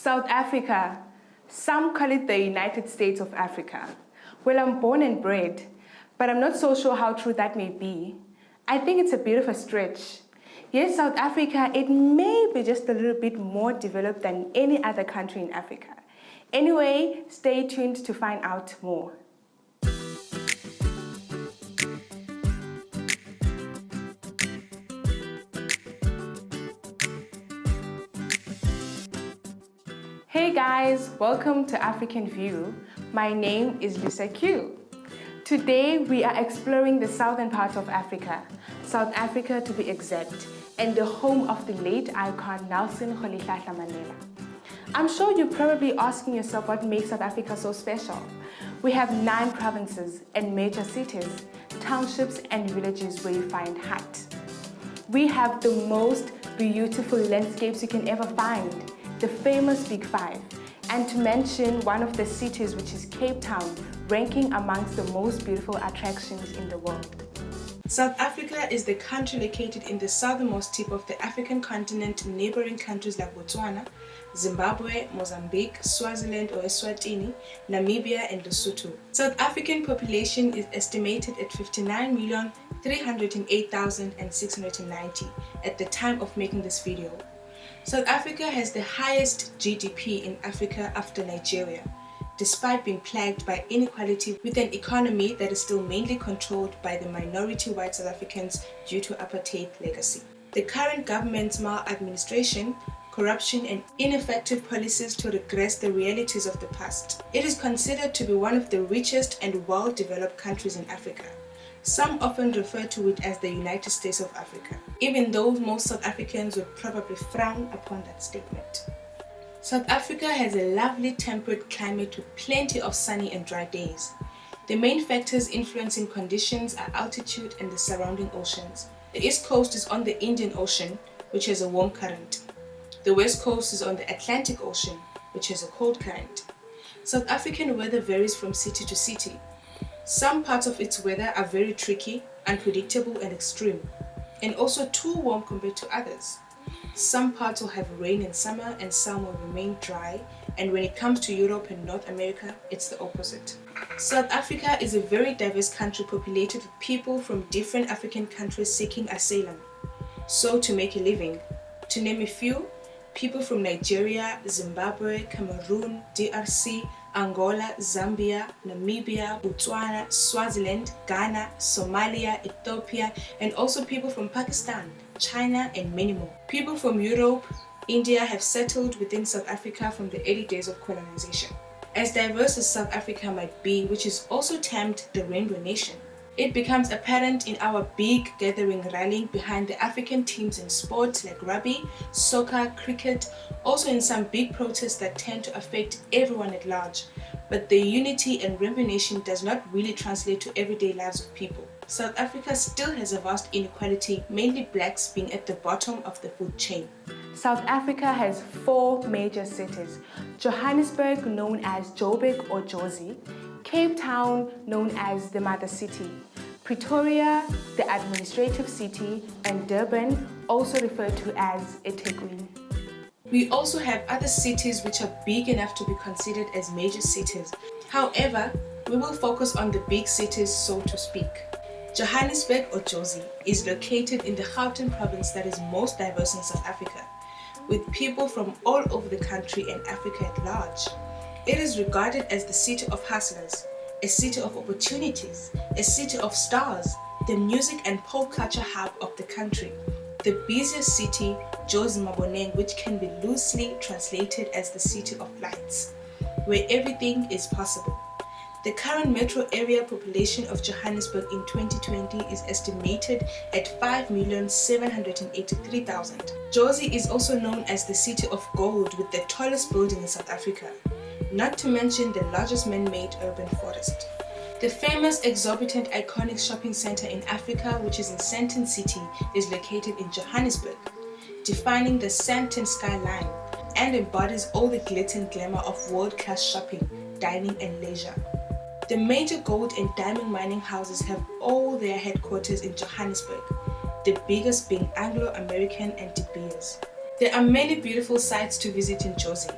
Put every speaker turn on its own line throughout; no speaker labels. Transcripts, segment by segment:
South Africa. Some call it the United States of Africa. Well, I'm born and bred, but I'm not so sure how true that may be. I think it's a bit of a stretch. Yes, South Africa, it may be just a little bit more developed than any other country in Africa. Anyway, stay tuned to find out more. Hey guys, welcome to African View. My name is Lisa Q. Today we are exploring the southern part of Africa, South Africa to be exact, and the home of the late icon Nelson Rolihlahla Mandela. I'm sure you're probably asking yourself what makes South Africa so special. We have 9 provinces and major cities, townships and villages where you find hut. We have the most beautiful landscapes you can ever find, the famous Big Five, and to mention one of the cities, which is Cape Town, ranking amongst the most beautiful attractions in the world.
South Africa is the country located in the southernmost tip of the African continent to neighboring countries like Botswana, Zimbabwe, Mozambique, Swaziland or Eswatini, Namibia and Lesotho. South African population is estimated at 59,308,690 at the time of making this video. South Africa has the highest GDP in Africa after Nigeria, despite being plagued by inequality with an economy that is still mainly controlled by the minority white South Africans due to apartheid legacy. The current government's maladministration, corruption and ineffective policies to regress the realities of the past. It is considered to be one of the richest and well-developed countries in Africa. Some often refer to it as the United States of Africa, even though most South Africans would probably frown upon that statement. South Africa has a lovely temperate climate with plenty of sunny and dry days. The main factors influencing conditions are altitude and the surrounding oceans. The east coast is on the Indian Ocean, which has a warm current. The west coast is on the Atlantic Ocean, which has a cold current. South African weather varies from city to city. Some parts of its weather are very tricky, unpredictable and extreme, and also too warm compared to others. Some parts will have rain in summer and some will remain dry, and when it comes to Europe and North America, it's the opposite. South Africa is a very diverse country populated with people from different African countries seeking asylum. So to make a living, to name a few, people from Nigeria, Zimbabwe, Cameroon, DRC, Angola, Zambia, Namibia, Botswana, Swaziland, Ghana, Somalia, Ethiopia, and also people from Pakistan, China, and many more. People from Europe, India have settled within South Africa from the early days of colonization. As diverse as South Africa might be, which is also termed the Rainbow Nation, it becomes apparent in our big gathering rallying behind the African teams in sports like rugby, soccer, cricket, also in some big protests that tend to affect everyone at large. But the unity and Rainbow Nation does not really translate to everyday lives of people. South Africa still has a vast inequality, mainly blacks being at the bottom of the food chain.
South Africa has 4 major cities: Johannesburg, known as Joburg or Jozi, Cape Town, known as the Mother City, Pretoria, the administrative city, and Durban, also referred to as eThekwini.
We also have other cities which are big enough to be considered as major cities. However, we will focus on the big cities, so to speak. Johannesburg or Jozi is located in the Gauteng province that is most diverse in South Africa, with people from all over the country and Africa at large. It is regarded as the city of hustlers, a city of opportunities, a city of stars, the music and pop culture hub of the country. The busiest city, Jozi Maboneng, which can be loosely translated as the city of lights, where everything is possible. The current metro area population of Johannesburg in 2020 is estimated at 5,783,000. Jozi is also known as the City of Gold with the tallest building in South Africa, not to mention the largest man-made urban forest. The famous, exorbitant, iconic shopping center in Africa, which is in Sandton City, is located in Johannesburg, defining the Sandton skyline and embodies all the glitz and glamour of world-class shopping, dining and leisure. The major gold and diamond mining houses have all their headquarters in Johannesburg, the biggest being Anglo American and De Beers. There are many beautiful sites to visit in Jozi.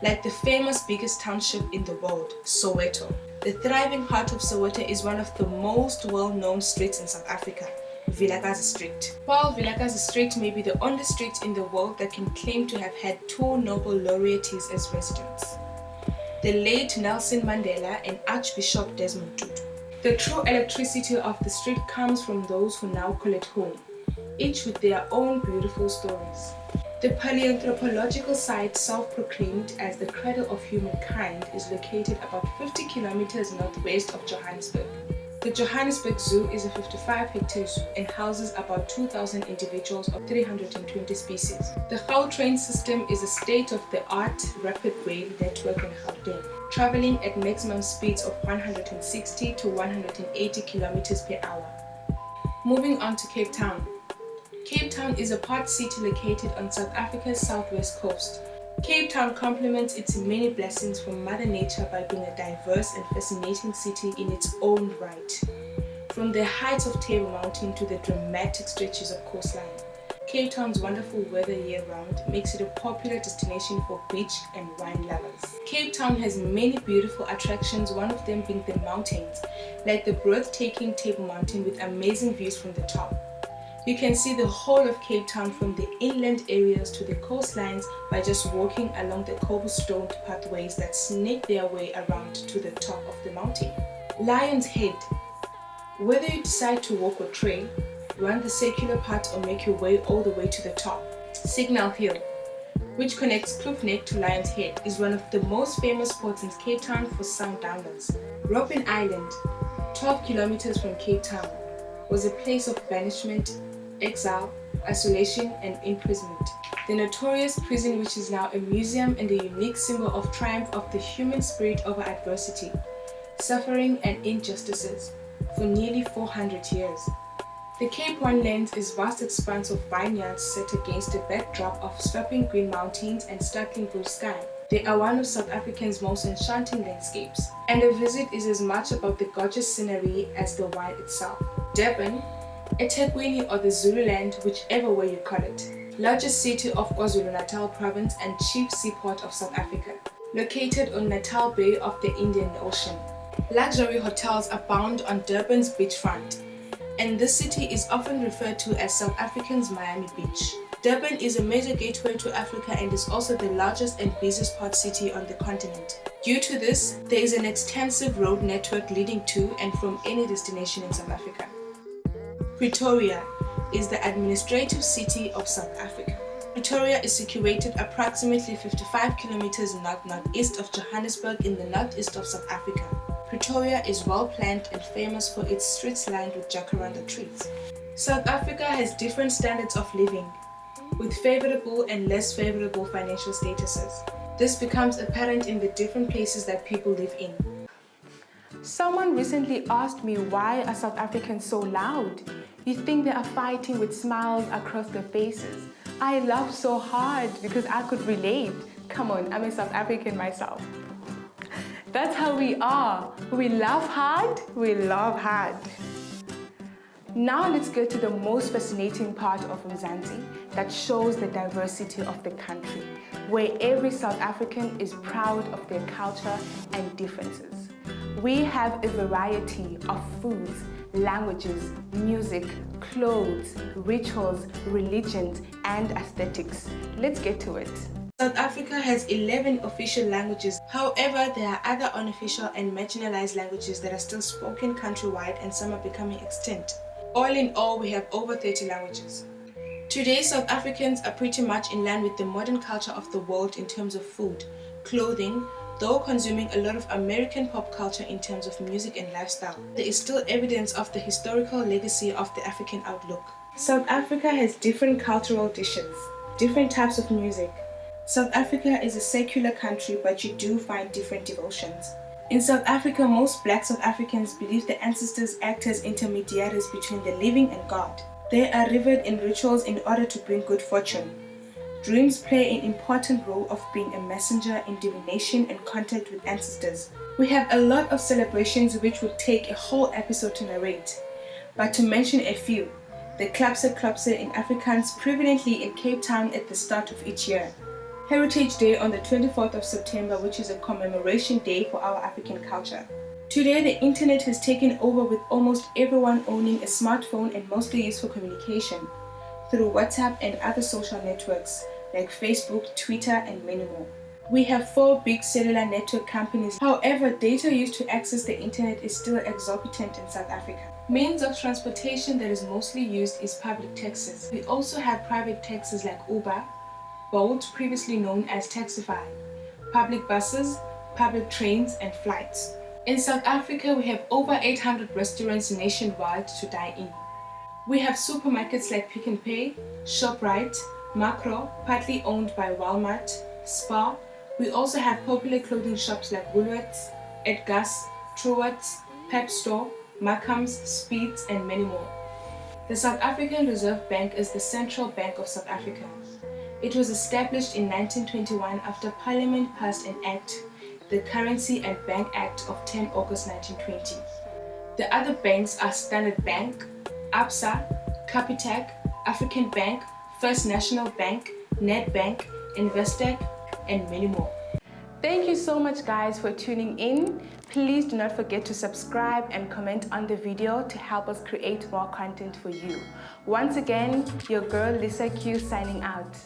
like the famous biggest township in the world, Soweto. The thriving heart of Soweto is one of the most well-known streets in South Africa, Vilakazi Street. While Vilakazi Street may be the only street in the world that can claim to have had two Nobel laureates as residents, the late Nelson Mandela and Archbishop Desmond Tutu. The true electricity of the street comes from those who now call it home, each with their own beautiful stories. The paleoanthropological site, self-proclaimed as the cradle of humankind, is located about 50 kilometers northwest of Johannesburg. The Johannesburg Zoo is a 55-hectare zoo and houses about 2,000 individuals of 320 species. The Gautrain system is a state-of-the-art rapid rail network in Gauteng, traveling at maximum speeds of 160 to 180 kilometers per hour. Moving on to Cape Town. Cape Town is a port city located on South Africa's southwest coast. Cape Town complements its many blessings from Mother Nature by being a diverse and fascinating city in its own right. From the heights of Table Mountain to the dramatic stretches of coastline, Cape Town's wonderful weather year-round makes it a popular destination for beach and wine lovers. Cape Town has many beautiful attractions, one of them being the mountains, like the breathtaking Table Mountain with amazing views from the top. You can see the whole of Cape Town from the inland areas to the coastlines by just walking along the cobblestone pathways that snake their way around to the top of the mountain. Lion's Head. Whether you decide to walk or trail, run the circular path or make your way all the way to the top. Signal Hill, which connects Kloofneck to Lion's Head, is one of the most famous spots in Cape Town for sundowners. Robben Island, 12 kilometers from Cape Town, was a place of banishment, exile, isolation and imprisonment. The notorious prison, which is now a museum and a unique symbol of triumph of the human spirit over adversity, suffering and injustices for nearly 400 years. The Cape One Lands is a vast expanse of vineyards set against a backdrop of sweeping green mountains and startling blue sky. They are one of South Africa's most enchanting landscapes, and a visit is as much about the gorgeous scenery as the wine itself. Durban, eThekwini or the Zululand, whichever way you call it, largest city of KwaZulu-Natal province and chief seaport of South Africa, located on Natal Bay of the Indian Ocean. Luxury hotels abound on Durban's beachfront, and this city is often referred to as South Africa's Miami Beach. Durban is a major gateway to Africa and is also the largest and busiest port city on the continent. Due to this, there is an extensive road network leading to and from any destination in South Africa. Pretoria is the administrative city of South Africa. Pretoria is situated approximately 55 kilometers northeast of Johannesburg in the northeast of South Africa. Pretoria is well planned and famous for its streets lined with jacaranda trees. South Africa has different standards of living, with favorable and less favorable financial statuses. This becomes apparent in the different places that people live in.
Someone recently asked me, why are South Africans so loud? You think they are fighting with smiles across their faces. I laugh so hard because I could relate. Come on, I'm a South African myself. That's how we are. We laugh hard, we love hard. Now let's go to the most fascinating part of Mzansi that shows the diversity of the country, where every South African is proud of their culture and differences. We have a variety of foods, languages, music, clothes, rituals, religions, and aesthetics. Let's get to it.
South Africa has 11 official languages. However, there are other unofficial and marginalized languages that are still spoken countrywide and some are becoming extinct. All in all, we have over 30 languages. Today, South Africans are pretty much in line with the modern culture of the world in terms of food, clothing, though consuming a lot of American pop culture in terms of music and lifestyle. There is still evidence of the historical legacy of the African outlook. South Africa has different cultural dishes, different types of music. South Africa is a secular country, but you do find different devotions. In South Africa, most Black South Africans believe the ancestors act as intermediaries between the living and God. They are revered in rituals in order to bring good fortune. Dreams play an important role of being a messenger in divination and contact with ancestors. We have a lot of celebrations which would take a whole episode to narrate, but to mention a few: the Klapse in Afrikaans, prevalently in Cape Town at the start of each year. Heritage Day on the 24th of September, which is a commemoration day for our African culture. Today, the internet has taken over with almost everyone owning a smartphone and mostly used for communication through WhatsApp and other social networks like Facebook, Twitter, and many more. We have 4 big cellular network companies. However, data used to access the internet is still exorbitant in South Africa. Means of transportation that is mostly used is public taxis. We also have private taxis like Uber, Bolt, previously known as Taxify, public buses, public trains, and flights. In South Africa, we have over 800 restaurants nationwide to dine in. We have supermarkets like Pick n Pay, Shoprite, Makro, partly owned by Walmart, Spar. We also have popular clothing shops like Woolworths, Edgars, Truworths, Pep Store, Markhams, Speeds, and many more. The South African Reserve Bank is the central bank of South Africa. It was established in 1921 after Parliament passed an act, the Currency and Bank Act of 10 August 1920. The other banks are Standard Bank, Absa, Capitec, African Bank, First National Bank, Nedbank, Investec, and many more.
Thank you so much guys for tuning in. Please do not forget to subscribe and comment on the video to help us create more content for you. Once again, your girl Lisa Q signing out.